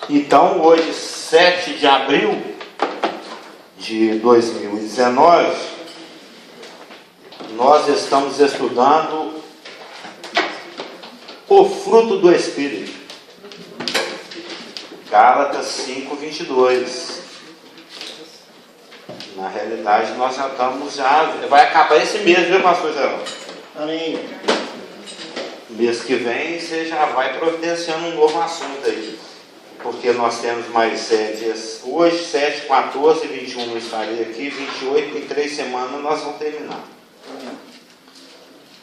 Então, hoje, 7 de abril de 2019, nós estamos estudando o fruto do Espírito. Gálatas 5:22. Na realidade, nós já estamos, vai acabar esse mês, viu, pastor Geraldo? Amém. Mês que vem, você já vai providenciando um novo assunto aí. Porque nós temos mais dias. Hoje, 7, 14, 21 eu estarei aqui, 28, em 3 semanas nós vamos terminar.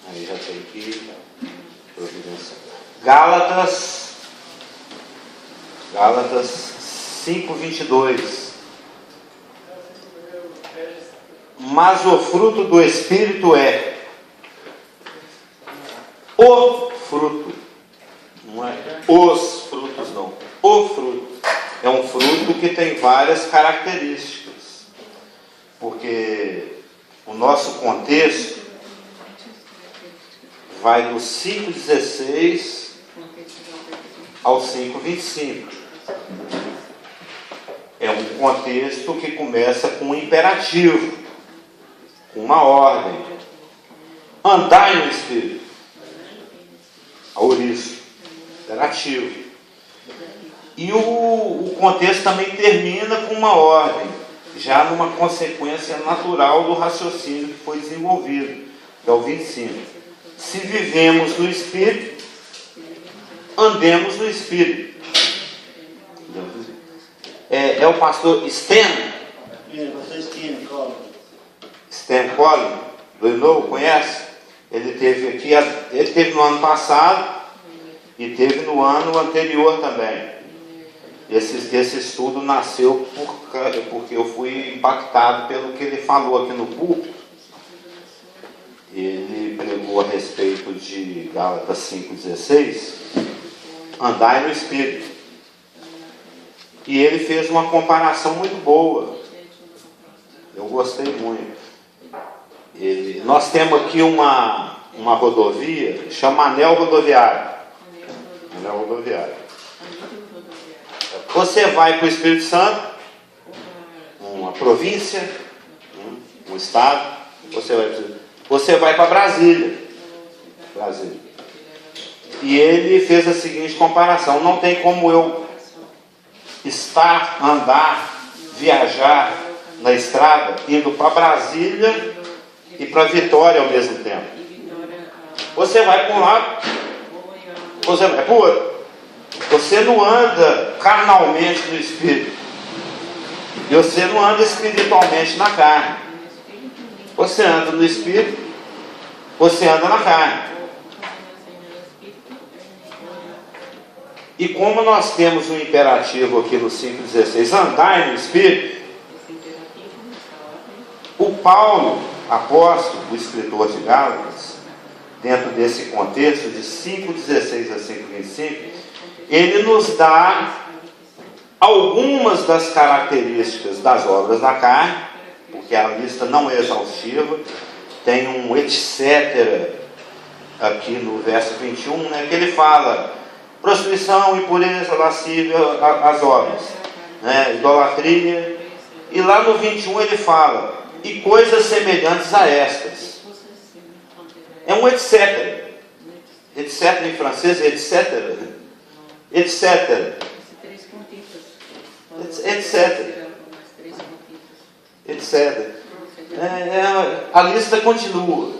Aí já tem que providenciar. Gálatas 5:22. Mas o fruto do Espírito é o fruto. Não é os frutos, não. O fruto. É um fruto que tem várias características. Porque o nosso contexto vai do 5:16 ao 5:25. É um contexto que começa com um imperativo, com uma ordem. Andai no Espírito. Auriço. Imperativo. E o contexto também termina com uma ordem, já numa consequência natural do raciocínio que foi desenvolvido, que é o 25. Se vivemos no Espírito, andemos no Espírito. É o pastor Stan Collin, do Inovo, conhece? Ele teve aqui, ele teve no ano passado e teve no ano anterior também. Esse estudo nasceu porque eu fui impactado pelo que ele falou aqui no púlpito. Ele pregou a respeito de Gálatas 5:16, andai no Espírito. E ele fez uma comparação muito boa. Eu gostei muito. Nós temos aqui uma rodovia, chama Anel Rodoviário. Anel Rodoviário. Você vai para o Espírito Santo, uma província, um estado, você vai para Brasília. E ele fez a seguinte comparação: não tem como eu andar, viajar na estrada, indo para Brasília e para Vitória ao mesmo tempo. Você vai para um lado, você vai para o outro. Você não anda carnalmente no Espírito. E você não anda espiritualmente na carne. Você anda no Espírito, você anda na carne. E como nós temos um imperativo aqui no 5:16, andai no Espírito, o Paulo, apóstolo, o escritor de Gálatas, dentro desse contexto de 5:16 a 5:25, ele nos dá algumas das características das obras da carne, porque a lista não é exaustiva, tem um etc. aqui no verso 21, que ele fala prostituição, impureza, lascívia, as obras, idolatria, e lá no 21 ele fala, e coisas semelhantes a estas. É um etc. Etc em francês, etc. Etc. A lista continua.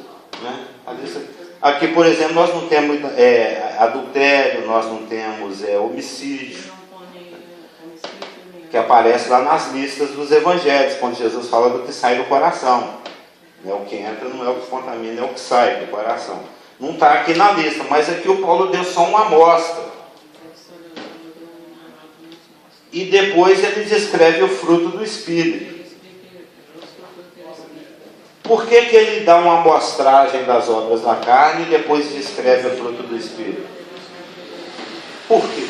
Aqui, por exemplo, nós não temos adultério, nós não temos homicídio, que aparece lá nas listas dos evangelhos, quando Jesus fala do que sai do coração. O que entra não é o que contamina, é o que sai do coração. Não está aqui na lista, mas aqui o Paulo deu só uma amostra. E depois ele descreve o fruto do Espírito. Por que ele dá uma amostragem das obras da carne e depois descreve o fruto do Espírito? Por quê?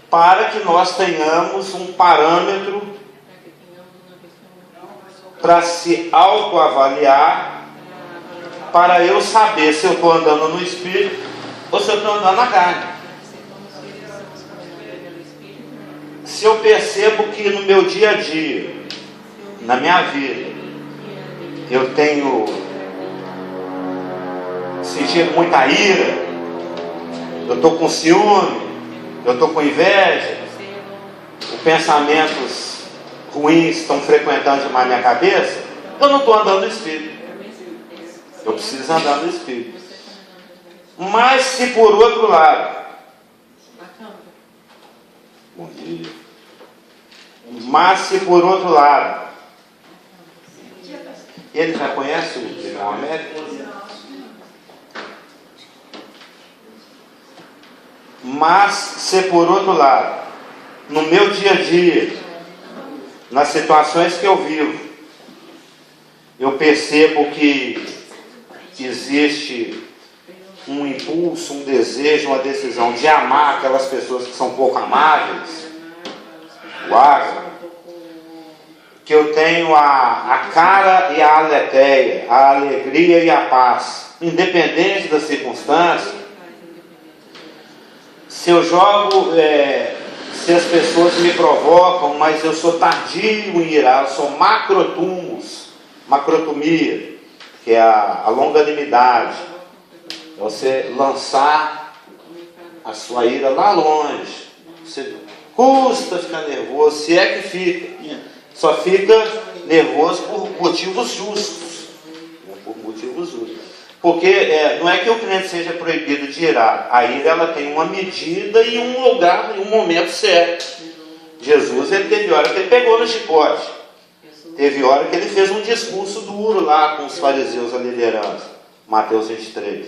Para que nós tenhamos um parâmetro para se autoavaliar, para eu saber se eu estou andando no Espírito ou se eu estou andando na carne. se eu percebo que no meu dia a dia, na minha vida, eu tenho sentido muita ira, eu estou com ciúme, eu estou com inveja, os pensamentos ruins estão frequentando demais minha cabeça, eu não estou andando no Espírito. Eu preciso andar no Espírito. Mas se por outro lado, bom dia. Mas se por outro lado, ele já conhece o irmão Américo? Mas se por outro lado, no meu dia a dia, nas situações que eu vivo, eu percebo que existe um impulso, um desejo, uma decisão de amar aquelas pessoas que são pouco amáveis, o água, que eu tenho a cara e a aletheia, a alegria e a paz, independente das circunstâncias. Se eu jogo, se as pessoas me provocam, mas eu sou tardio em irar, eu sou macrotomia, que é a longanimidade, é você lançar a sua ira lá longe. Você custa ficar nervoso, se é que fica, só fica nervoso por motivos justos, porque não é que o crente seja proibido de irar, a ira ela tem uma medida e um lugar, e um momento certo. Jesus, ele teve hora que ele pegou no chicote, teve hora que ele fez um discurso duro lá com os fariseus, a liderança, Mateus 23,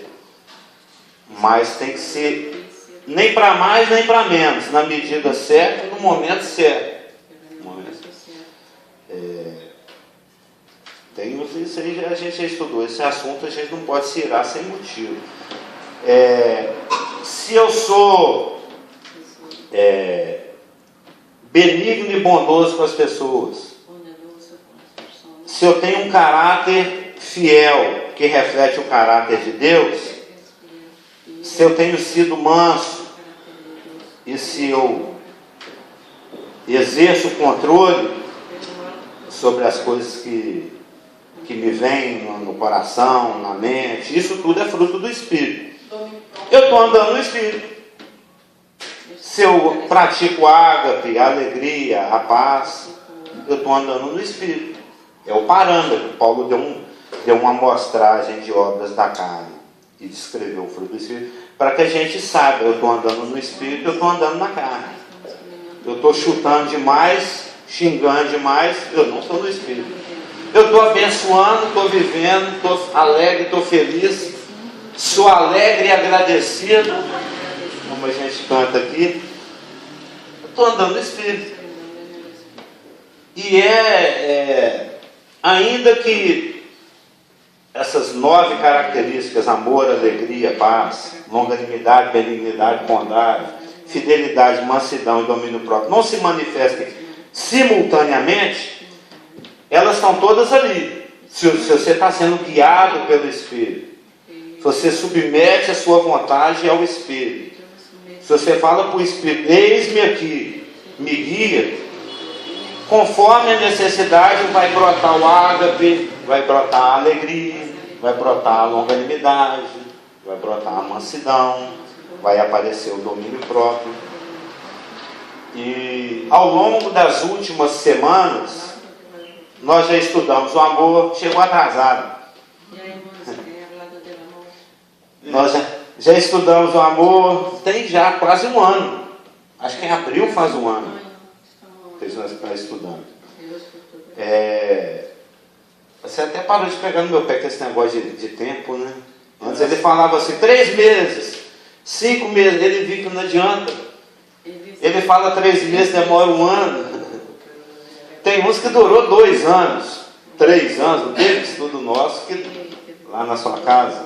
mas tem que ser nem para mais nem para menos, na medida certa, no momento certo. Isso aí a gente já estudou, esse assunto a gente não pode se irar sem motivo. Se eu sou benigno e bondoso com as pessoas, se eu tenho um caráter fiel que reflete o caráter de Deus, se eu tenho sido manso e se eu exerço o controle sobre as coisas que me vêm no coração, na mente, isso tudo é fruto do Espírito. Eu estou andando no Espírito. Se eu pratico a ágape, a alegria, a paz, eu estou andando no Espírito. É o parâmetro. Paulo deu uma amostragem de obras da carne e descreveu o fruto do Espírito, para que a gente saiba, eu estou andando no Espírito, eu estou andando na carne. Eu estou chutando demais, xingando demais, eu não estou no Espírito. Eu estou abençoando, estou vivendo, estou alegre, estou feliz, sou alegre e agradecido, como a gente canta aqui, eu estou andando no Espírito. E ainda que essas 9 características, amor, alegria, paz, longanimidade, benignidade, bondade, fidelidade, mansidão e domínio próprio, não se manifestem simultaneamente, elas estão todas ali. Se você está sendo guiado pelo Espírito, se você submete a sua vontade ao Espírito, se você fala para o Espírito, eis-me aqui, me guia, conforme a necessidade vai brotar o ágape, vai brotar a alegria, vai brotar a longanimidade, vai brotar a mansidão, vai aparecer o domínio próprio. E ao longo das últimas semanas, nós já estudamos o amor, chegou atrasado. Nós já estudamos o amor, tem já quase um ano. Acho que em abril faz um ano que nós estamos estudando. Você até parou de pegar no meu pé com esse negócio de tempo, né? Antes ele falava assim, 3 meses, 5 meses, ele viu que não adianta. Ele fala 3 meses, demora um ano. Tem uns que durou 2 anos, 3 anos, não teve estudo nosso lá na sua casa.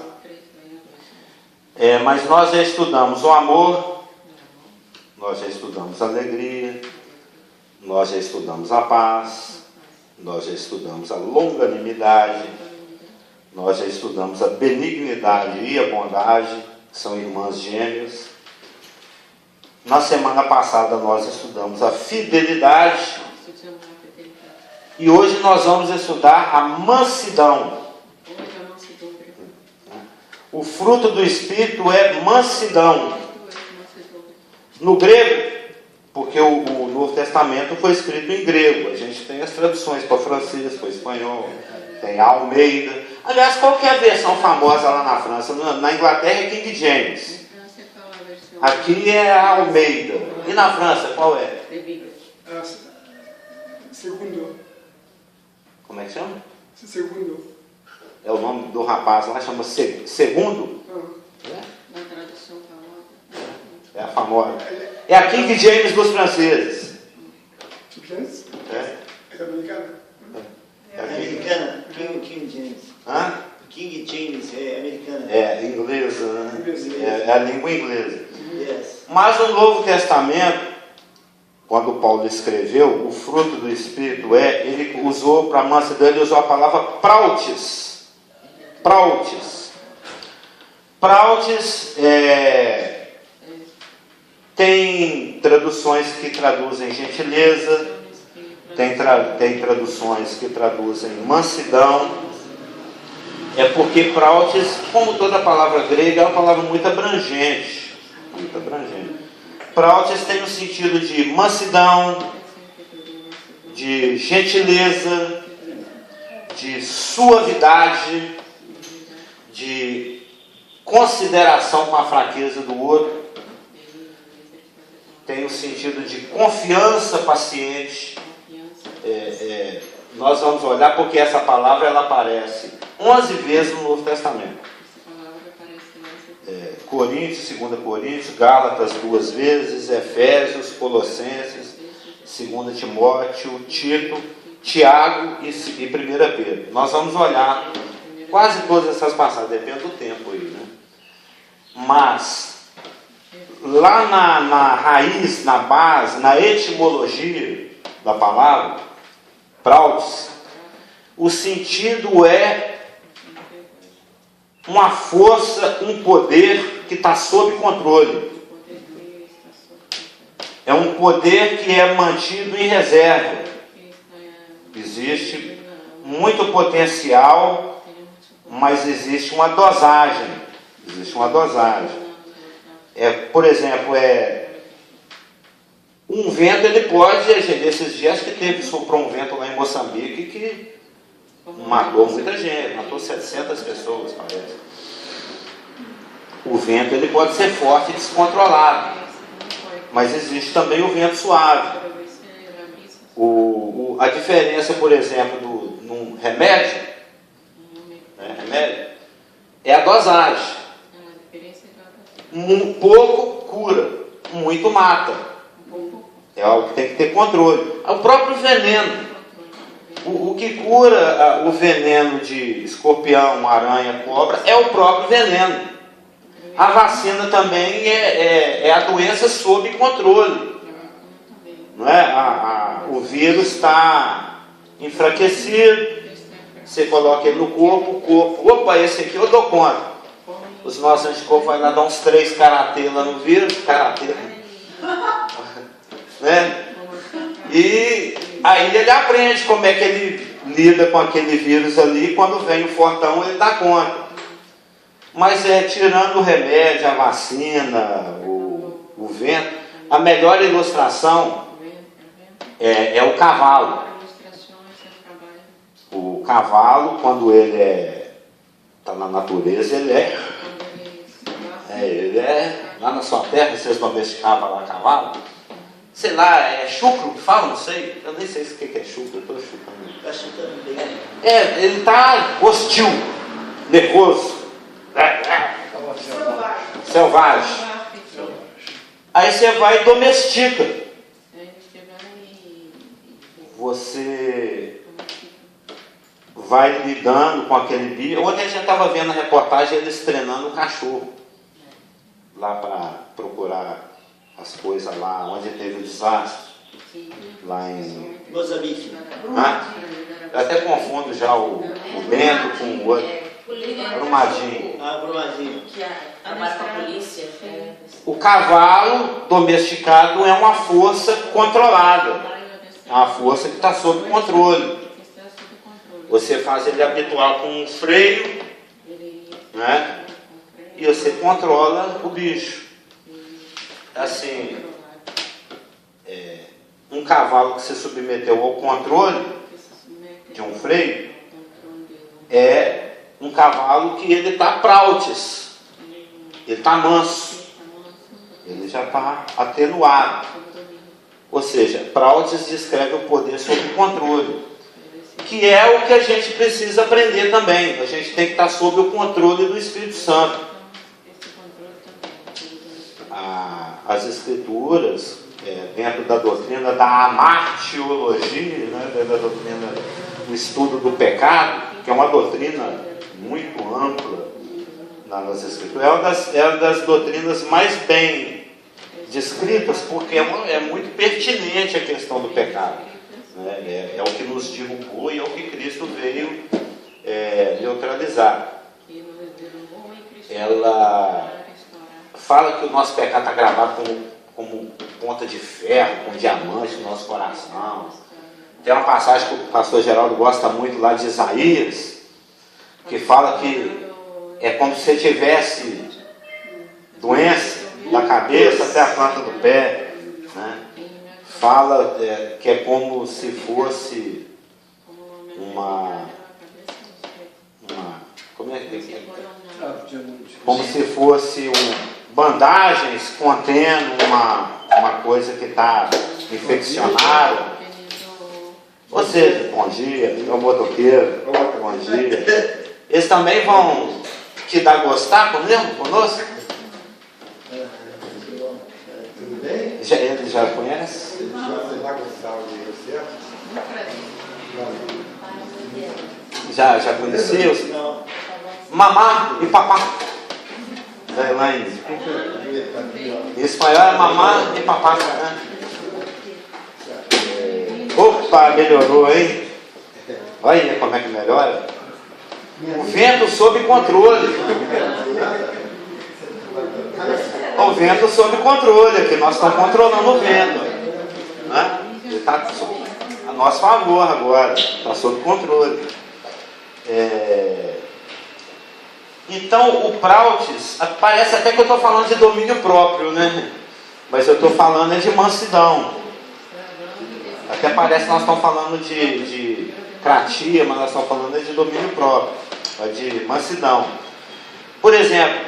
Mas nós já estudamos o amor, nós já estudamos a alegria, nós já estudamos a paz, nós já estudamos a longanimidade, nós já estudamos a benignidade e a bondade, que são irmãs gêmeas. Na semana passada nós estudamos a fidelidade e hoje nós vamos estudar a mansidão. O fruto do Espírito é mansidão. No grego, porque o Novo Testamento foi escrito em grego, a gente tem as traduções para francês, para espanhol, tem a Almeida. Aliás, qual que é a versão famosa lá na França? Na Inglaterra é King James. Aqui é a Almeida. E na França, qual é? Segundo. Como é que chama? Segundo. É o nome do rapaz lá, chama Segundo? Na tradução famosa. É a famosa. É a King James dos franceses. James? É. É americana. É aqui. Americana, King James. Hã? King James é americana. É inglesa, né? É a língua inglesa. Yes. Mas no Novo Testamento, quando Paulo escreveu, o fruto do Espírito ele usou para a mansidão, ele usou a palavra prautes. Prautes. Prautes tem traduções que traduzem gentileza, tem traduções que traduzem mansidão. É porque prautes, como toda palavra grega, é uma palavra muito abrangente. Muito abrangente. Prautes tem o sentido de mansidão, de gentileza, de suavidade, de consideração com a fraqueza do outro. Tem o sentido de confiança paciente. Nós vamos olhar porque essa palavra ela aparece 11 vezes no Novo Testamento. Coríntios, 2 Coríntios, Gálatas 2 vezes, Efésios, Colossenses, 2 Timóteo, Tito, Tiago e 1 Pedro. Nós vamos olhar quase todas essas passagens, depende do tempo aí, né? Mas lá na raiz, na base, na etimologia da palavra, prautes, o sentido é uma força, um poder que está sob controle. É um poder que é mantido em reserva. Existe muito potencial, mas existe uma dosagem. Existe uma dosagem. Por exemplo, um vento, ele pode, esses dias que soprou um vento lá em Moçambique que matou muita gente, matou 700 pessoas, parece. O vento ele pode ser forte e descontrolado, mas existe também o vento suave. A diferença, por exemplo, num remédio, é a dosagem. Pouco cura, muito mata. É algo que tem que ter controle. O próprio veneno. O que cura o veneno de escorpião, aranha, cobra é o próprio veneno. A vacina também é a doença sob controle. Não é? O vírus está enfraquecido, você coloca ele no corpo, o corpo, opa, esse aqui eu dou conta. Os nossos anticorpos vão lá dar uns 3 karatê lá no vírus, karatê, né? E aí ele aprende como é que ele lida com aquele vírus ali, quando vem o fortão ele dá conta. Mas tirando o remédio, a vacina, o vento, a melhor ilustração é o cavalo. O cavalo, quando ele está na natureza, ele é lá na sua terra, vocês domesticavam lá cavalo. Sei lá, é chucro que fala, não sei. Eu nem sei o que é chucro, eu estou chutando. Está chutando bem. Ele está hostil, nervoso. Selvagem. Aí você vai e domestica. Você vai lidando com aquele bicho. Ontem a gente estava vendo a reportagem eles treinando um cachorro lá para procurar as coisas lá onde teve o desastre. Lá em Moçambique. Eu até confundo já o Bento com o outro. Brumadinho. Ah, Brumadinho. Que trabalha com a polícia. O cavalo domesticado é uma força controlada. É uma força que está sob controle. Você faz ele habituar com um freio, né? E você controla o bicho. Assim, um cavalo que você submeteu ao controle de um freio é um cavalo que ele está prautes, ele está manso, ele já está atenuado. Ou seja, prautes descreve o poder sob controle, que é o que a gente precisa aprender também. A gente tem que estar sob o controle do Espírito Santo. As Escrituras, dentro da doutrina da amartiologia, né, dentro da doutrina do estudo do pecado, que é uma doutrina muito ampla nas Escrituras, é uma das doutrinas mais bem descritas, porque é muito pertinente a questão do pecado. Né? É o que nos derrubou e é o que Cristo veio neutralizar. Ela fala que o nosso pecado está gravado como ponta de ferro, com diamante no nosso coração. Tem uma passagem que o pastor Geraldo gosta muito lá de Isaías, que fala que é como se você tivesse doença da cabeça até a planta do pé, né? Fala que é como se fosse como se fosse bandagens contendo uma coisa que está infeccionada. Ou seja, bom dia, é o motoqueiro, bom dia. Eles também vão te dar gostar conosco? Tudo bem? Ele já conhece? Você vai gostar de você? Já conheceu? Não. Mamá e papá. Da Elaine. Em espanhol é mamá e papá. Né? Opa, melhorou, hein? Olha como é que melhora. O vento sob controle. O vento sob controle, que nós estamos controlando o vento. Né? Ele está a nosso favor agora, está sob controle. Então o prautes, parece até que eu estou falando de domínio próprio, né? Mas eu estou falando de mansidão. Até parece que nós estamos falando de cratia, mas nós estamos falando de domínio próprio, de mansidão. Por exemplo,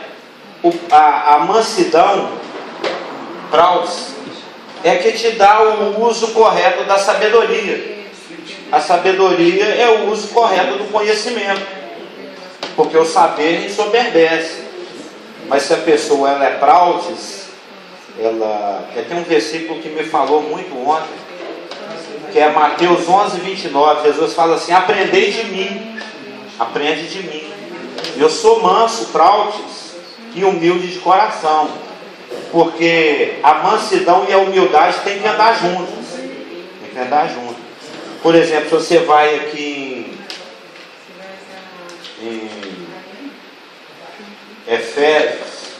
a mansidão, prautes, é que te dá o uso correto da sabedoria. A sabedoria é o uso correto do conhecimento, porque o saber ensoberbece. Mas se a pessoa ela é prautes, tem um versículo que me falou muito ontem, que é Mateus 11, 29. Jesus fala assim: aprendei de mim, aprende de mim. Eu sou manso, prautes e humilde de coração, porque a mansidão e a humildade têm que andar juntos. Tem que andar juntos. Por exemplo, se você vai aqui em Efésios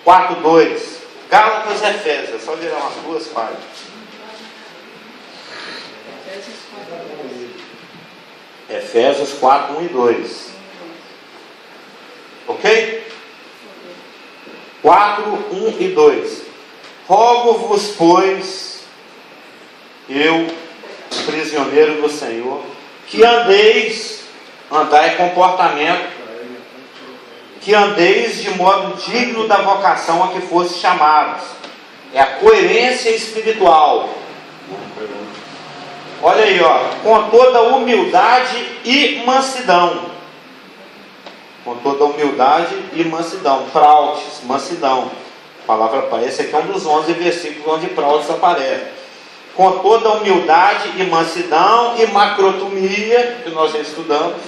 4:2, Gálatas e Efésios, é só virar umas duas páginas. Efésios 4, 1 e 2. Ok? 4, 1 e 2. Rogo-vos, pois, eu, prisioneiro do Senhor, que andai comportamento, que andeis de modo digno da vocação a que fosse chamados. É a coerência espiritual. Olha aí, com toda humildade e mansidão. Com toda humildade e mansidão. Prautes, mansidão. A palavra aparece aqui, é um dos 11 versículos onde prautes aparece. Com toda humildade e mansidão e macrotomia, que nós já estudamos,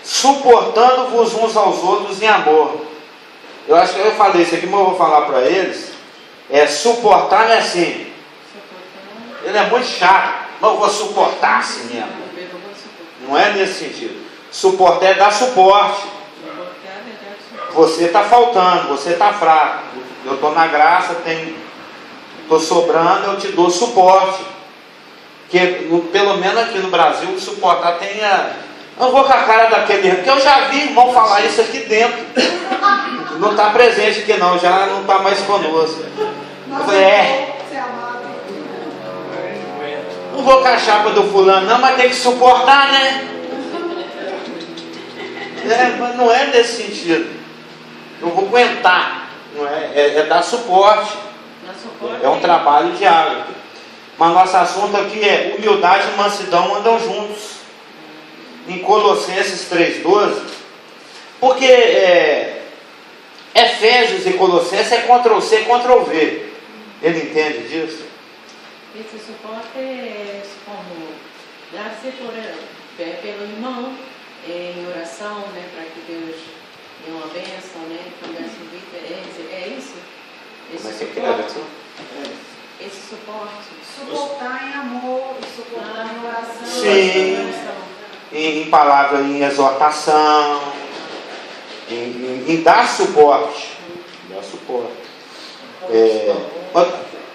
suportando-vos uns aos outros em amor. Eu acho que eu falei isso aqui, mas eu vou falar para eles. Suportar é assim. Ele é muito chato, mas eu vou suportar assim mesmo. Não é nesse sentido. Suportar é dar suporte. Você está faltando, você está fraco. Eu estou na graça, estou sobrando, eu te dou suporte. Que pelo menos aqui no Brasil, suportar tem a... Não vou com a cara daquele... Porque eu já vi irmão falar isso aqui dentro. Não está presente aqui não, já não está mais conosco. Eu falei, não vou com a chapa do fulano não, mas tem que suportar, né? Mas não é nesse sentido. Eu vou aguentar, não é dar suporte. É um trabalho diário. Mas nosso assunto aqui é humildade e mansidão andam juntos. Em Colossenses 3,12. Porque Efésios e Colossenses é Ctrl+C, Ctrl+V. Ele entende disso? Esse suporte é como dar-se pelo irmão em oração, né, para que Deus dê uma bênção, né, cambiar sua vida. É isso? Esse suporte. Esse suporte. Suportar em amor, suportar em oração. Sim. Em palavra, em exortação, em dar suporte. Dar suporte.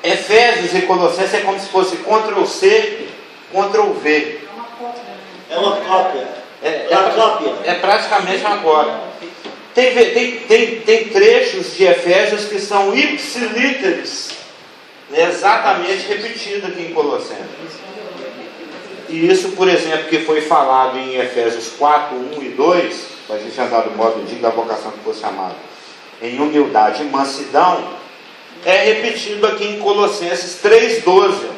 Efésios e Colossenses é como se fosse Ctrl+C, Ctrl+V. É uma cópia. É praticamente uma cópia. Tem trechos de Efésios que são ipsilíteres, exatamente repetido aqui em Colossenses. E isso, por exemplo, que foi falado em Efésios 4, 1 e 2, para a gente andar do modo digno da vocação que foi chamado, em humildade e mansidão, é repetido aqui em Colossenses 3,12.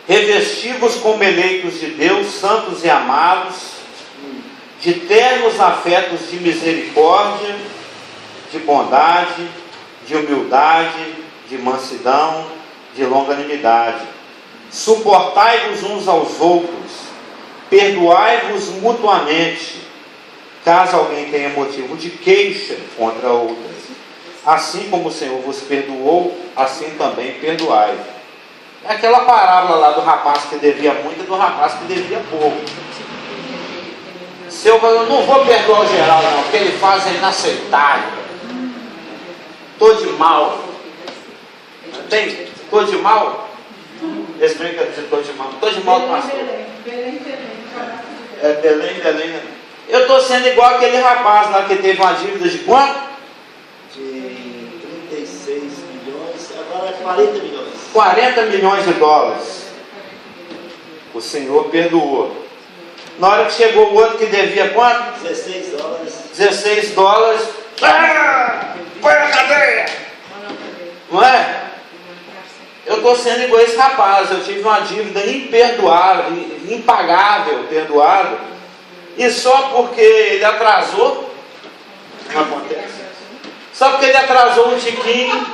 Revesti-vos como eleitos de Deus, santos e amados, de ternos afetos de misericórdia, de bondade, de humildade, de mansidão, de longanimidade. Suportai-vos uns aos outros, perdoai-vos mutuamente, caso alguém tenha motivo de queixa contra outros. Assim como o Senhor vos perdoou, assim também perdoai. É aquela parábola lá do rapaz que devia muito e do rapaz que devia pouco. Se eu não vou perdoar o geral não, o que ele faz é inaceitável. Estou de mal. Estou de mal? Eles brincam de estou de mal. Estou de mal, pastor. Belém. Eu estou sendo igual aquele rapaz lá que teve uma dívida de quanto? De 36 milhões, agora é 40 milhões. 40 milhões de dólares. O Senhor perdoou. Na hora que chegou o outro que devia quanto? 16 dólares. 16 dólares. Põe na cadeia! Não é? Eu estou sendo igual esse rapaz. Eu tive uma dívida imperdoável, impagável, perdoado. E só porque ele atrasou, não acontece. Só porque ele atrasou um tiquinho.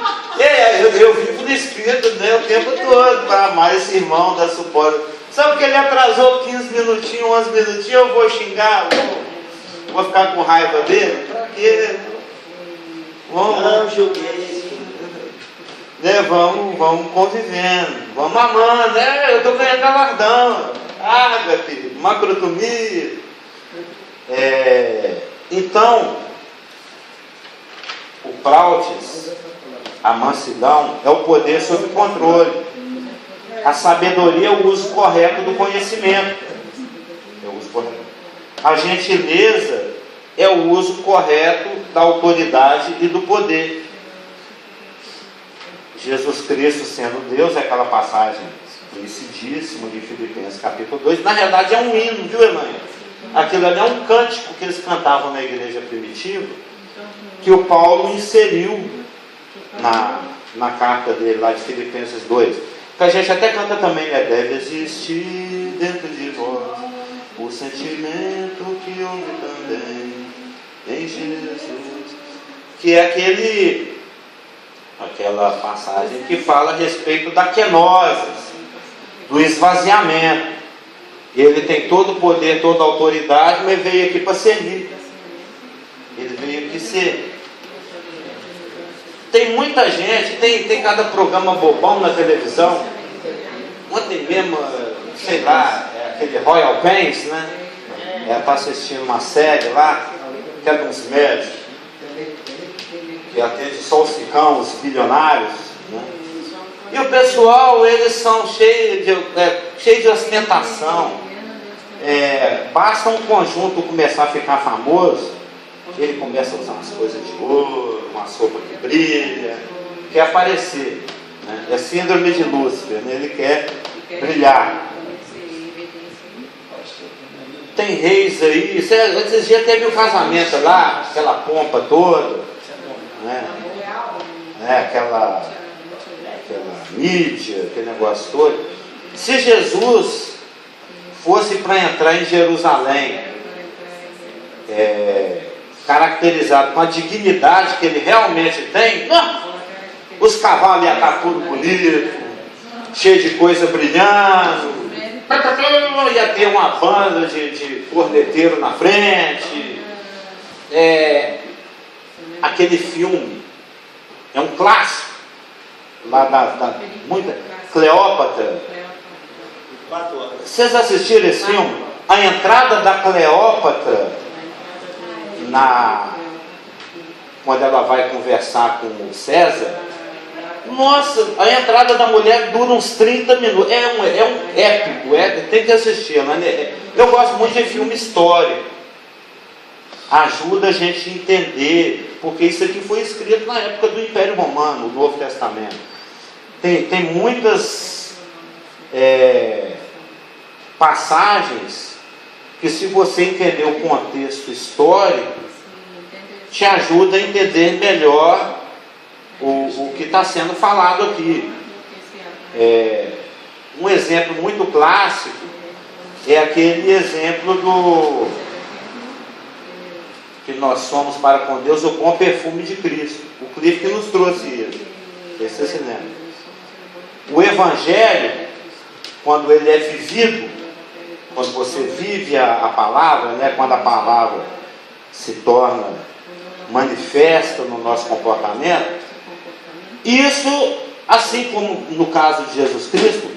Eu vivo no espírito, né, o tempo todo para amar esse irmão, dar suporte. Só porque ele atrasou 15 minutinhos, 11 minutinhos, eu vou xingar, vou ficar com raiva dele? Para quê? Não julguei. Né, vamos convivendo, vamos amando, eu estou ganhando galardão, ágape, macrotomia. Então, o prautes, a mansidão, é o poder sob controle. A sabedoria é o uso correto do conhecimento. A gentileza é o uso correto da autoridade e do poder. Jesus Cristo sendo Deus, é aquela passagem conhecidíssima de Filipenses capítulo 2, na verdade é um hino, viu, irmã? Aquilo ali é um cântico que eles cantavam na igreja primitiva, que o Paulo inseriu na carta dele lá de Filipenses 2, que a gente até canta também, né? Deve existir dentro de vós o sentimento que houve também em Jesus, que é aquela passagem que fala a respeito da kenosis, do esvaziamento. Ele tem todo o poder, toda a autoridade, mas veio aqui para servir. Ele veio aqui ser. Tem muita gente, tem cada programa bobão na televisão. Ontem mesmo, sei lá, aquele Royal Pains, né? ela está assistindo uma série lá, que é de uns médicos, que atende só os ricão, os bilionários, né? E o pessoal, eles são cheios de ostentação. Basta um conjunto começar a ficar famoso, ele começa a usar umas coisas de ouro, uma sopa que brilha, quer aparecer, né? É síndrome de Lúcifer, né? Ele quer brilhar. Tem reis aí, esses dias teve um casamento lá, aquela pompa toda, né? Aquela mídia, aquele negócio todo. Se Jesus fosse para entrar em Jerusalém, caracterizado com a dignidade que ele realmente tem, os cavalos iam estar tudo bonito, cheio de coisa brilhando, ia ter uma banda de corneteiro na frente. Aquele filme é um clássico lá da muita Cleópatra. 4 horas. Vocês assistiram esse filme? A entrada da Cleópatra quando ela vai conversar com o César. Nossa, a entrada da mulher dura uns 30 minutos. É um épico, tem que assistir. Eu gosto muito de filme histórico. Ajuda a gente a entender, porque isso aqui foi escrito na época do Império Romano, o Novo Testamento. Tem muitas passagens que, se você entender o contexto histórico, te ajuda a entender melhor o que está sendo falado aqui. Um exemplo muito clássico é aquele exemplo que nós somos para com Deus o bom perfume de Cristo. O Cliff que nos trouxe isso. Esse se lembra. O Evangelho, quando ele é vivido, quando você vive a palavra, né, quando a palavra se torna manifesta no nosso comportamento, isso, assim como no caso de Jesus Cristo,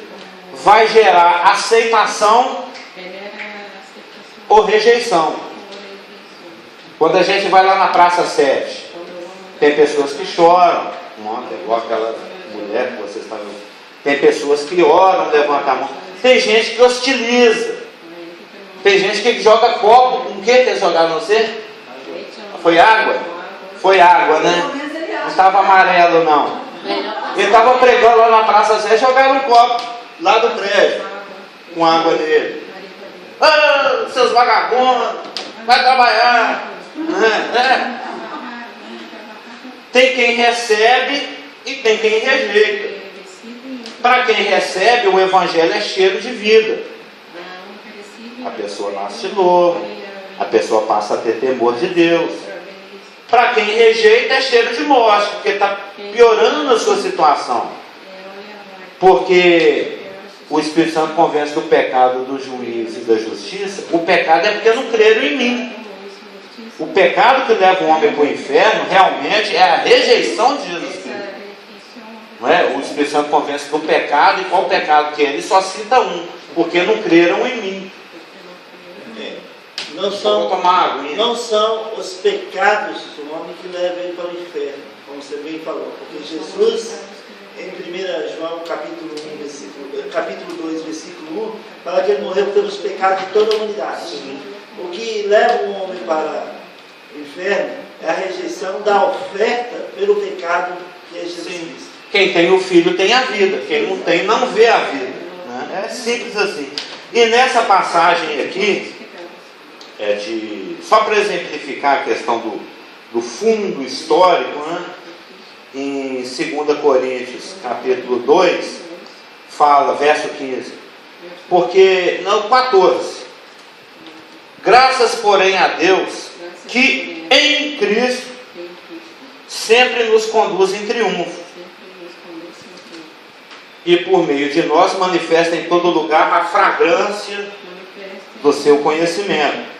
vai gerar aceitação ou rejeição. Quando a gente vai lá na Praça 7, tem pessoas que choram, igual aquela mulher que vocês estão vendo. Tem pessoas que oram, levantam a mão. Tem gente que hostiliza. Tem gente que joga copo. Com o que eles jogaram você? Foi água? Foi água, né? Não estava amarelo, não. Ele estava pregando lá na Praça 7, jogaram um copo lá do prédio com água nele. Seus vagabundos, vai trabalhar. Tem quem recebe e tem quem rejeita. Para quem recebe, o Evangelho é cheiro de vida. A pessoa nasce de novo, a pessoa passa a ter temor de Deus. Para quem rejeita, é cheiro de morte, porque está piorando a sua situação. Porque o Espírito Santo convence do pecado, do juízo e da justiça. O pecado é porque não creram em mim. O pecado que leva o homem para o inferno realmente é a rejeição de Jesus Cristo. Não é? O Espírito Santo convence do pecado, e qual pecado que é? Ele só cita um, porque não creram em mim. Não são os pecados do homem que levam ele para o inferno, como você bem falou. Porque Jesus, em 1 João capítulo 2, versículo 1, fala que ele morreu pelos pecados de toda a humanidade. Sim. O que leva o homem para o inferno é a rejeição da oferta pelo pecado que é Jesus Cristo. Quem tem o Filho tem a vida, quem não tem não vê a vida, né? É simples assim. E nessa passagem aqui, só para exemplificar a questão do fundo histórico, né? Em 2 Coríntios capítulo 2, fala, verso 15, porque, não, 14, graças porém a Deus, que em Cristo sempre nos conduz em triunfo, e por meio de nós manifesta em todo lugar a fragrância do seu conhecimento.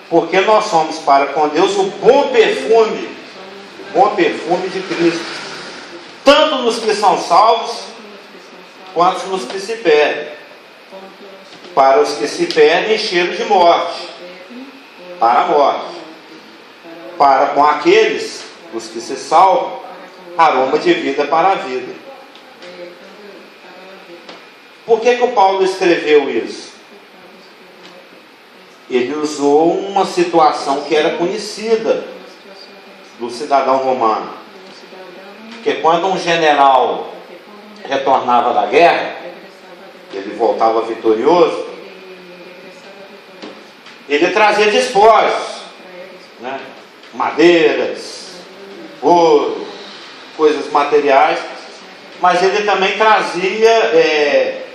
Porque nós somos para com Deus o bom perfume de Cristo, tanto nos que são salvos, quanto nos que se perdem. para os que se perdem, cheiro de morte, para a morte. Para com aqueles, os que se salvam, aroma de vida para a vida. Por que o Paulo escreveu isso? Ele usou uma situação que era conhecida do cidadão romano. Porque quando um general retornava da guerra, ele voltava vitorioso, ele trazia despojos, né? Madeiras, ouro, coisas materiais, mas ele também trazia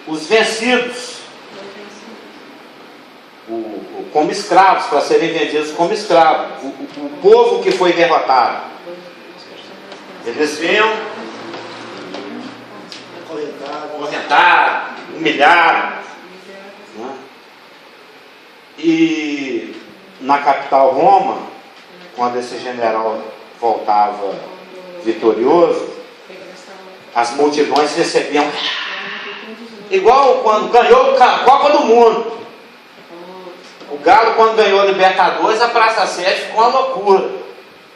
os vencidos, como escravos, para serem vendidos como escravos, o povo que foi derrotado. Eles vinham acorrentados, humilhados, né? E na capital Roma, quando esse general voltava vitorioso, as multidões recebiam, igual quando ganhou a Copa do Mundo. O Galo, quando ganhou a Libertadores, a Praça 7 ficou uma loucura.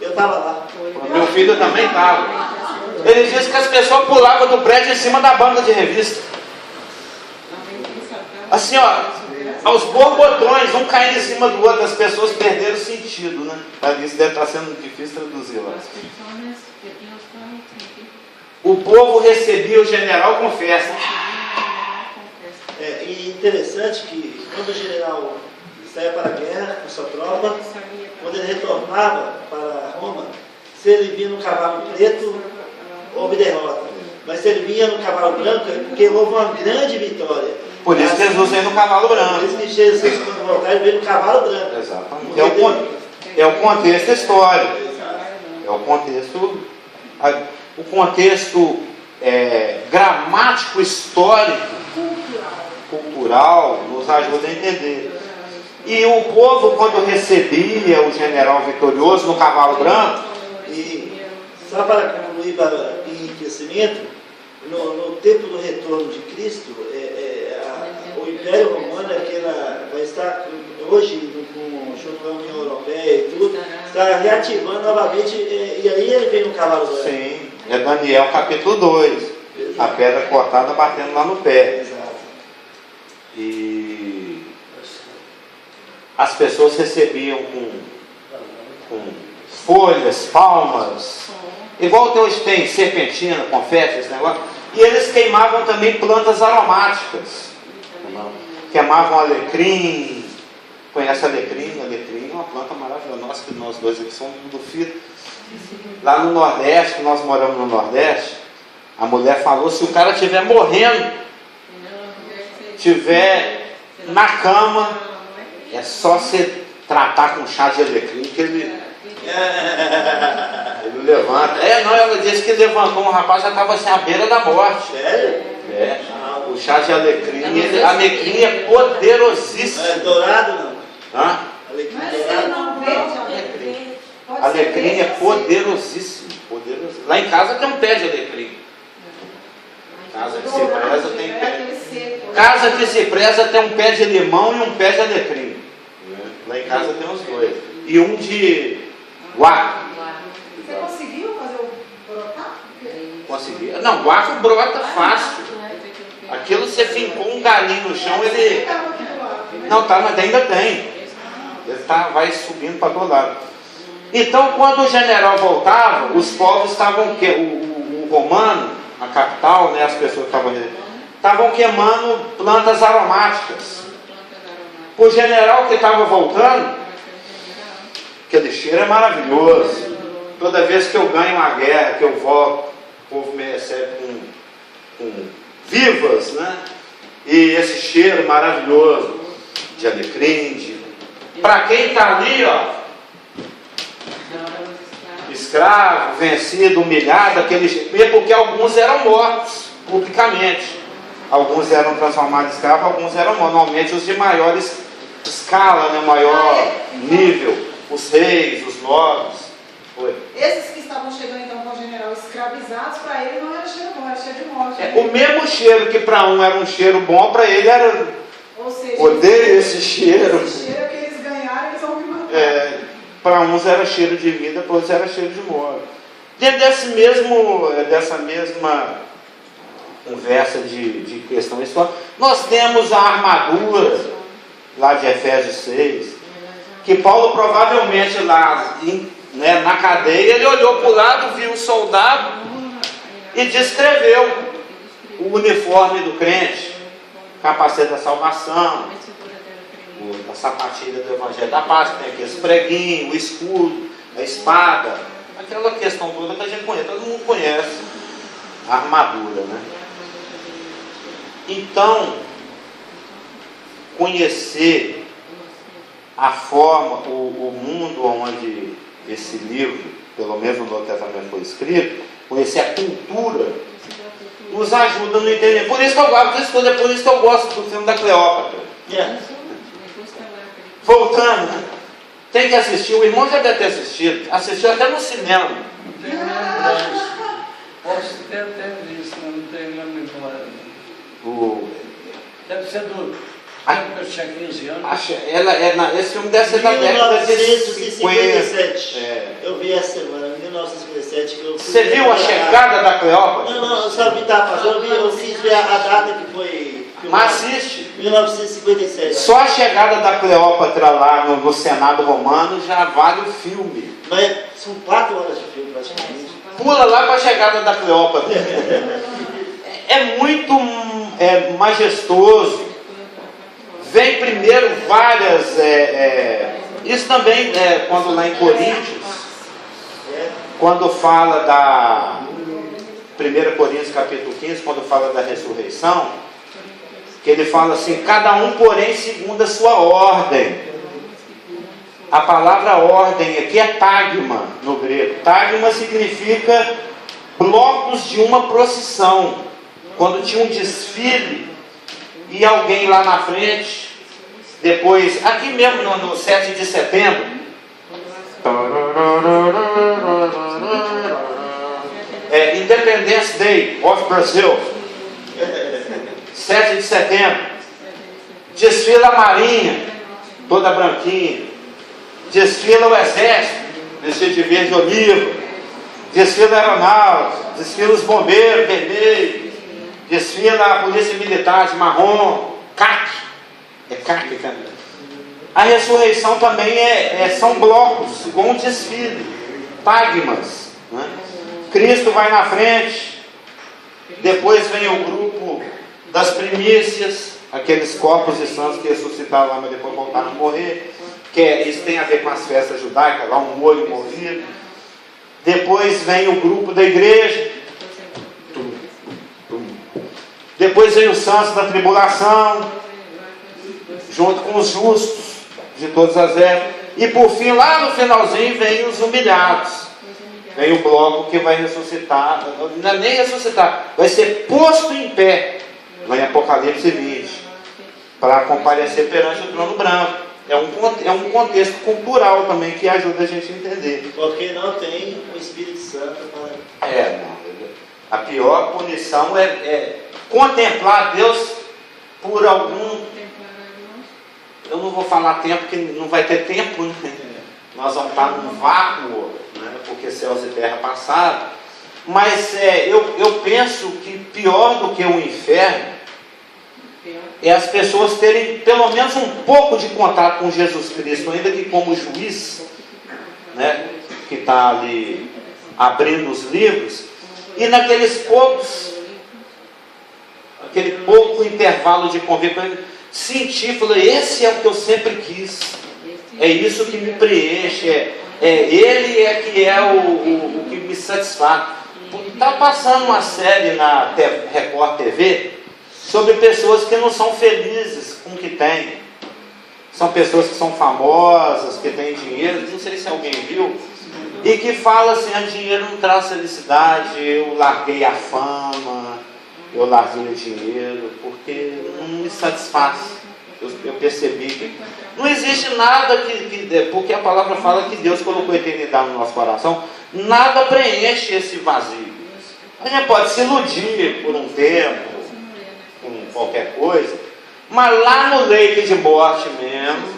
Eu estava lá. Meu filho também estava. Ele disse que as pessoas pulavam do prédio em cima da banca de revista. Assim, ó, aos borbotões, um caindo em cima do outro, as pessoas perderam o sentido, né? Isso deve estar sendo difícil traduzir lá. O povo recebia o general com festa. E interessante que quando o general saía para a guerra com sua tropa, quando ele retornava para Roma, se ele vinha no cavalo preto, houve derrota. Mas se ele vinha no cavalo branco, é porque houve uma grande vitória. Por isso Jesus veio no cavalo branco. Por isso que Jesus, quando voltar, ele veio no cavalo branco. Exatamente. É o contexto histórico. É o contexto gramático, histórico, cultural, nos ajuda a entender. E o povo, quando recebia o general vitorioso no cavalo branco, e só para concluir em enriquecimento, no tempo do retorno de Cristo, o Império Romano, vai estar hoje, junto com a União Europeia e tudo, está reativando novamente, e aí ele vem no cavalo branco. Sim, é Daniel capítulo 2, exato. A pedra cortada batendo lá no pé. Exato. E as pessoas recebiam com folhas, palmas, igual hoje tem serpentina, confete, esse negócio, e eles queimavam também plantas aromáticas, queimavam alecrim. Conhece alecrim? Alecrim é uma planta maravilhosa. Nós dois aqui somos do Fito. Lá no Nordeste, nós moramos no Nordeste, a mulher falou, se o cara estiver morrendo, estiver na cama, é só você tratar com chá de alecrim que ele levanta. Ela disse que levantou um rapaz, já estava assim à beira da morte. Sério? O chá de alecrim, alecrim é poderosíssimo. É dourado não? Hã? Alecrim Mas dourado. ele não vende alecrim. Alecrim é poderosíssimo. Lá em casa tem um pé de alecrim. Casa que se preza tem pé. Casa que se preza tem um pé de limão e um pé de alecrim. Lá em casa tem os dois. E um de guaco. Você conseguiu fazer o brotar? Consegui. Não, guaco brota fácil. Aquilo você fincou um galinho no chão, ele. Não, tá, mas ainda tem. Ele vai subindo para todo lado. Então, quando o general voltava, os povos estavam, o romano, a capital, né, as pessoas estavam queimando plantas aromáticas. O general que estava voltando, aquele cheiro é maravilhoso. Toda vez que eu ganho uma guerra, que eu volto, o povo me recebe com vivas, né? E esse cheiro maravilhoso de alecrim, para quem está ali, ó, escravo, vencido, humilhado, porque alguns eram mortos publicamente, alguns eram transformados em escravos, alguns eram mortos. Normalmente os de maiores escala, né, maior nível, os reis, os nobres. Esses que estavam chegando então com o general escravizados, para ele não era cheiro bom, era cheiro de morte. O mesmo cheiro que para um era um cheiro bom, para ele era Ou seja, Odeio esse cheiro. esse cheiro que eles ganharam, eles vão me matar. Para uns era cheiro de vida, para outros era cheiro de morte. Dentro dessa mesma conversa de questão histórica, nós temos a armadura lá de Efésios 6, que Paulo provavelmente lá na cadeia, ele olhou para o lado, viu o soldado e descreveu o uniforme do crente, capacete da salvação, a sapatilha do Evangelho da Paz, que tem aqueles preguinhos, o escudo, a espada, aquela questão toda que a gente conhece, todo mundo conhece a armadura, né? Então, conhecer a forma, o mundo onde esse livro, pelo menos no Novo Testamento, foi escrito, conhecer a cultura, nos ajuda no entendimento. Por isso que eu gosto disso tudo, é por isso que eu gosto do filme da Cleópatra. Voltando, né? Tem que assistir, o irmão já deve ter assistido, assistiu até no cinema. Posso ter até visto, não tenho na memória. Deve ser do tempo que eu tinha 15 anos. Esse filme deve ser da década de 50. 1957. Eu vi essa semana, 1957. Que eu fui. Você viu a chegada da Cleópatra? Não, eu só vi, tá passando, eu quis ver a data que foi. Mas assiste. 1957. Só a chegada da Cleópatra lá no Senado Romano já vale o filme. Mas são 4 horas de filme praticamente. Pula lá para a chegada da Cleópatra. É muito majestoso. Vem primeiro várias. Isso também quando lá em Coríntios, quando fala da 1 Coríntios capítulo 15, quando fala da ressurreição, que ele fala assim, cada um, porém, segundo a sua ordem. A palavra ordem aqui é tagma no grego. Tagma significa blocos de uma procissão. Quando tinha um desfile e alguém lá na frente, depois, aqui mesmo no 7 de setembro, Independence Day of Brazil, 7 de setembro, desfila a marinha, toda branquinha, desfila o exército, vestido de verde e olivo, desfila a aeronáutica, desfila os bombeiros, vermelho, desfila a polícia militar de marrom, caque, caque também. A ressurreição também são blocos, igual um desfile, tagmas, né? Cristo vai na frente, depois vem o grupo das primícias, aqueles corpos de santos que ressuscitaram lá, mas depois voltaram a morrer, isso tem a ver com as festas judaicas, lá um molho movido. Depois vem o grupo da igreja, depois vem os santos da tribulação, junto com os justos de todas as épocas, e por fim, lá no finalzinho, vem os humilhados. Vem o bloco que vai ressuscitar, não é nem ressuscitar, vai ser posto em pé, lá em Apocalipse 20, para comparecer perante o trono branco. É um contexto cultural também que ajuda a gente a entender. Porque não tem o Espírito Santo para... A pior punição é contemplar Deus por algum... Eu não vou falar tempo, porque não vai ter tempo, né? Nós vamos estar num vácuo, né? Porque céus e terra passaram. Mas eu penso que pior do que o inferno é as pessoas terem pelo menos um pouco de contato com Jesus Cristo, ainda que como juiz, né? Que está ali abrindo os livros, e aquele pouco intervalo de convívio, sentir, falar, esse é o que eu sempre quis, é isso que me preenche, ele que é o que me satisfaz. Está passando uma série na Record TV sobre pessoas que não são felizes com o que têm. São pessoas que são famosas, que têm dinheiro, não sei se alguém viu, e que fala assim, dinheiro não traz felicidade, eu larguei a fama, eu larguei o dinheiro, porque não me satisfaz. Eu percebi que não existe nada porque a palavra fala que Deus colocou a eternidade no nosso coração, nada preenche esse vazio. A gente pode se iludir por um tempo, com qualquer coisa, Mas lá no leito de morte mesmo,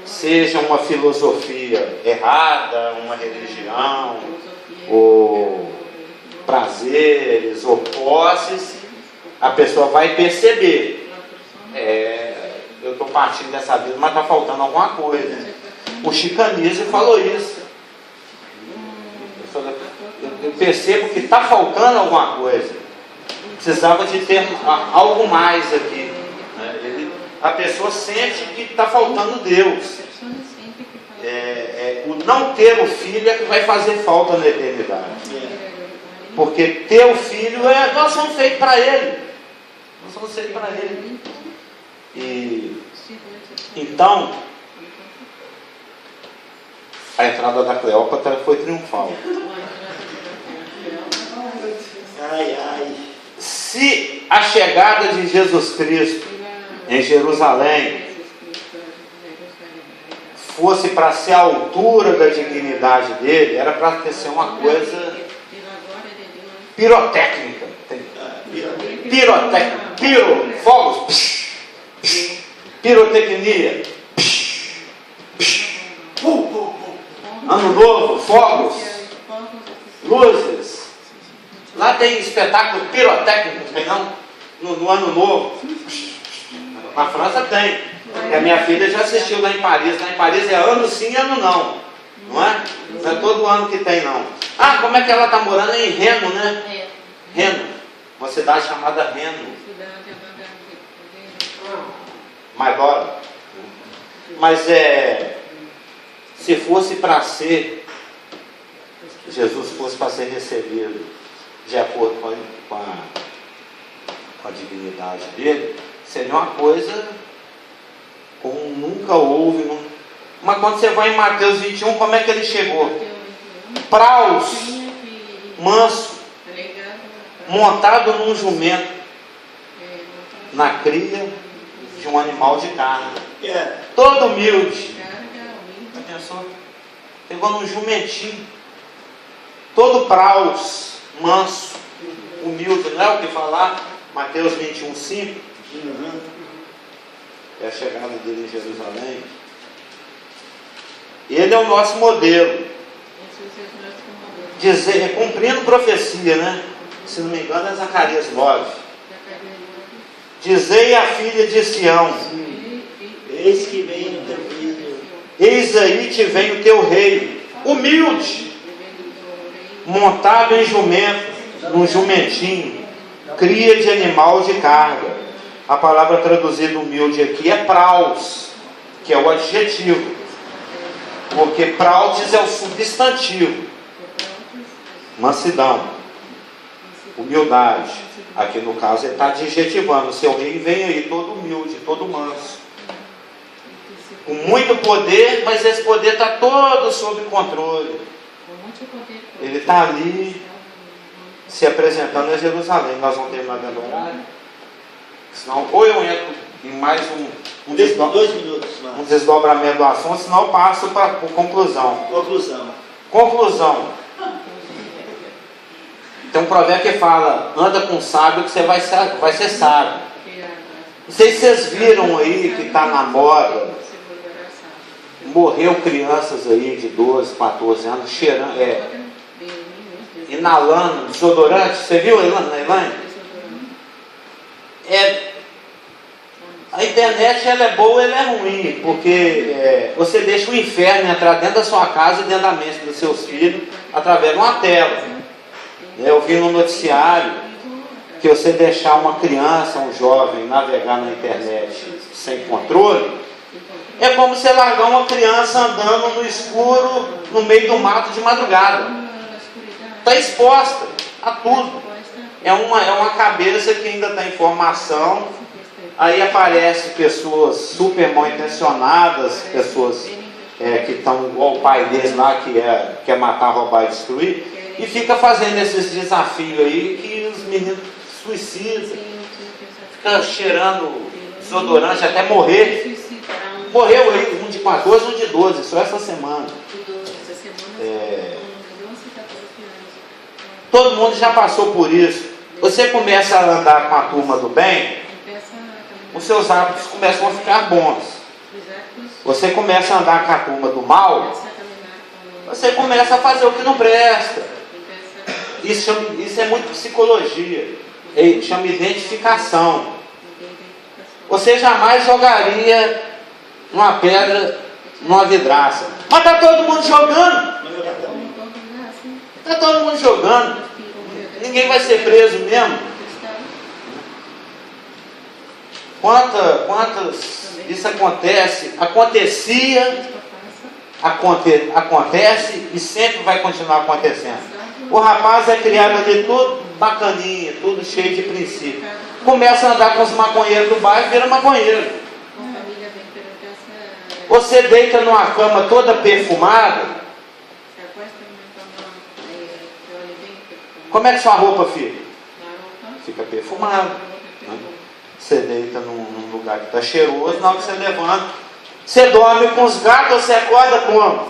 seja uma filosofia errada, uma religião, ou prazeres, ou posses, a pessoa vai perceber. Eu estou partindo dessa vida, mas está faltando alguma coisa. O Chicanísio falou isso. Eu percebo que está faltando alguma coisa. Precisava de ter algo mais aqui. A pessoa sente que está faltando Deus. O não ter o filho é que vai fazer falta na eternidade. Porque ter o filho nós somos feitos para ele. Nós somos feitos para ele. Então, a entrada da Cleópatra foi triunfal. Se a chegada de Jesus Cristo em Jerusalém fosse para ser a altura da dignidade dele, era para ser uma coisa pirotécnica. Fogos, pirotecnia, ano novo, fogos, luzes. Lá tem espetáculo pirotécnico, tem não? No ano novo. Na França tem. E a minha filha já assistiu lá em Paris. Lá em Paris é ano sim, ano não. Não é? Não é todo ano que tem, não. Ah, como é que ela está morando em Reno, né? Reno. Uma cidade chamada Reno. Maior. Mas se fosse para ser, Jesus fosse para ser recebido de acordo com a dignidade dele, seria uma coisa como nunca houve. Mas quando você vai em Mateus 21, como é que ele chegou? Praus, manso, montado num jumento, na cria de um animal de carne. Todo humilde. Atenção. Pegou num jumentinho. Todo praus, manso, humilde. Não é o que falar? Mateus 21, 5. É a chegada dele em Jerusalém. Ele é o nosso modelo. Cumprindo profecia, né? Se não me engano é Zacarias 9. Dizei à filha de Sião: Eis que vem o teu filho. Eis aí te vem o teu rei, humilde, montado em jumento, num jumentinho, cria de animal de carga. A palavra traduzida humilde aqui é praus, que é o adjetivo, porque prautes é o substantivo. Mansidão, humildade. Aqui no caso ele está adjetivando: o seu rei vem aí todo humilde, todo manso, com muito poder, mas esse poder está todo sob controle. Ele está ali se apresentando a Jerusalém. Nós vamos terminar dentro do horário? Senão, ou eu entro em mais um 2 minutos mais. Um desdobramento do assunto, senão eu passo para a conclusão. Conclusão. Tem um provérbio que fala: anda com sábio que você vai ser sábio. Não sei se vocês viram aí que está na moda. Morreu crianças aí de 12, 14 anos cheirando, inalando desodorante. Você viu, Elaine? A internet ela é boa, ela é ruim, porque você deixa o inferno entrar dentro da sua casa e dentro da mente dos seus filhos através de uma tela. Eu vi no noticiário que você deixar uma criança, um jovem, navegar na internet sem controle, é como você largar uma criança andando no escuro, no meio do mato de madrugada. Está exposta a tudo. É uma cabeça que ainda está em formação. Aí aparecem pessoas super mal intencionadas, pessoas que estão igual o pai deles lá, que quer matar, roubar e destruir, e fica fazendo esses desafios aí que os meninos suicidam, fica cheirando desodorante até morrer. Morreu aí, um de 14, um de 12, só essa semana. Todo mundo já passou por isso. Você começa a andar com a turma do bem, os seus hábitos começam a ficar bons. os actos Você começa a andar com a turma do mal, começa a caminhar com você começa a fazer o que não presta. intensa Isso é muito psicologia. Chama identificação. Você jamais jogaria uma pedra numa vidraça. Mas está todo mundo jogando. Está todo mundo jogando. Ninguém vai ser preso mesmo. Quantas isso acontece? Acontecia, acontece e sempre vai continuar acontecendo. O rapaz é criado ali todo bacaninha, tudo cheio de princípio. Começa a andar com os maconheiros do bairro e vira maconheiro. Você deita numa cama toda perfumada. Como é que sua roupa fica? Fica perfumada. Né? Você deita num lugar que está cheiroso, na hora que você levanta, você dorme com os gatos, você acorda como?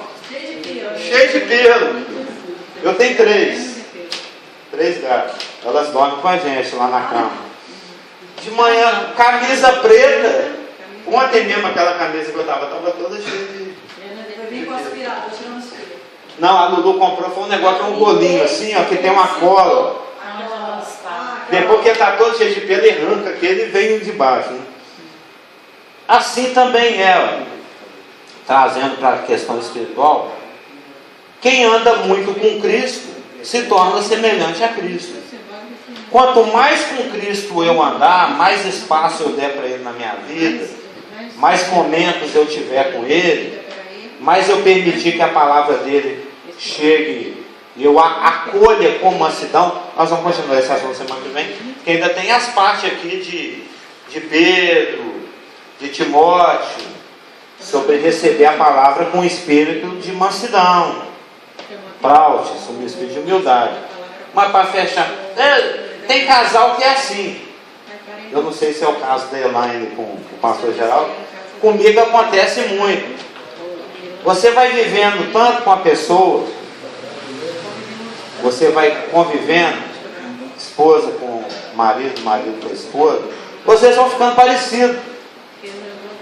Cheio de pelo. Eu tenho 3 gatos. Elas dormem com a gente lá na cama. De manhã, camisa preta. Ontem mesmo aquela camisa que eu estava toda cheia de... Eu vim com aspirador, tirando os fios. Não, a Lulu comprou, foi um negócio, que é um rolinho assim, ó, que tem uma cola. Depois que ele está todo cheio de pelo, ele arranca aquele e vem de baixo. Né? Assim também é, ó, trazendo para a questão espiritual, quem anda muito com Cristo se torna semelhante a Cristo. Quanto mais com Cristo eu andar, mais espaço eu der para Ele na minha vida, mais momentos eu tiver com Ele, mais eu permitir que a palavra dele chegue e eu a acolha com mansidão. Nós vamos continuar essa assunto semana que vem, porque ainda tem as partes aqui de Pedro, de Timóteo, sobre receber a palavra com espírito de mansidão, praute, sobre o espírito de humildade. Mas para fechar, tem casal que é assim. Eu não sei se é o caso da Elaine com o pastor Geraldo. Comigo acontece muito. Você vai vivendo tanto com a pessoa, você vai convivendo, esposa com marido, marido com esposa, vocês vão ficando parecidos.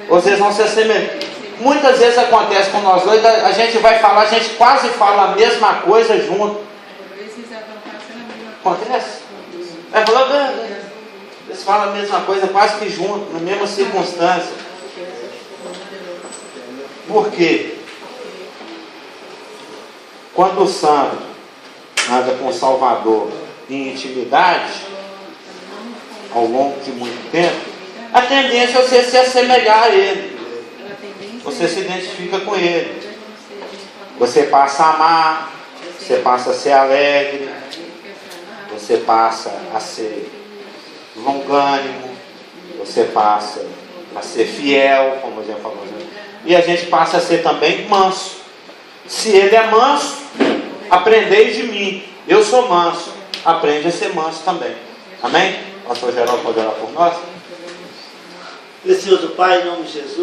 Vocês vão se assemelhando. Muitas vezes acontece com nós dois, a gente vai falar, a gente quase fala a mesma coisa junto. Acontece? Vai falar, eles falam a mesma coisa quase que junto, na mesma circunstância. Por quê? Quando o santo anda com o Salvador em intimidade, ao longo de muito tempo, a tendência é você se assemelhar a Ele. Você se identifica com Ele. Você passa a amar, você passa a ser alegre, você passa a ser longânimo, você passa a ser fiel, como já falou, e a gente passa a ser também manso. Se Ele é manso, aprendei de mim. Eu sou manso, aprende a ser manso também. Amém? Pastor Geraldo pode orar por nós? Precioso Pai, em nome de Jesus.